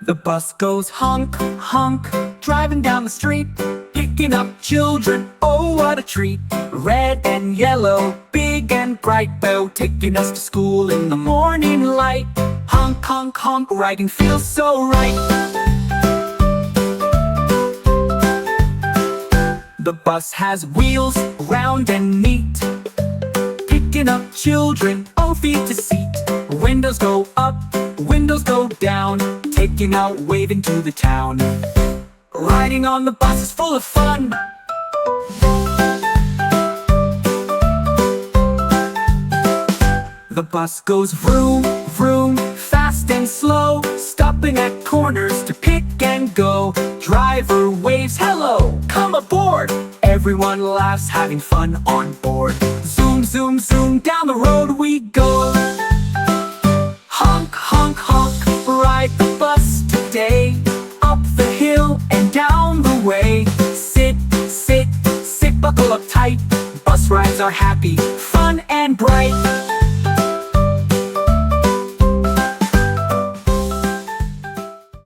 The bus goes honk, honk, driving down the street, picking up children, oh what a treat. Red and yellow, big and bright bell, taking us to school in the morning light. Honk, honk, honk, riding feels so right. The bus has wheels, round and neat, picking up children, oh feet to seat. Windows go up, windows go down, taking out, waving to the town. Riding on the bus is full of fun. The bus goes vroom, vroom, fast and slow, stopping at corners to pick and go. Driver waves hello, come aboard. Everyone laughs, having fun on board. Zoom, zoom, zoom, down the road we go. Honk, honk, honk, ride the bus today, up the hill and down the way. Sit, sit, sit, buckle up tight. Bus rides are happy, fun and bright.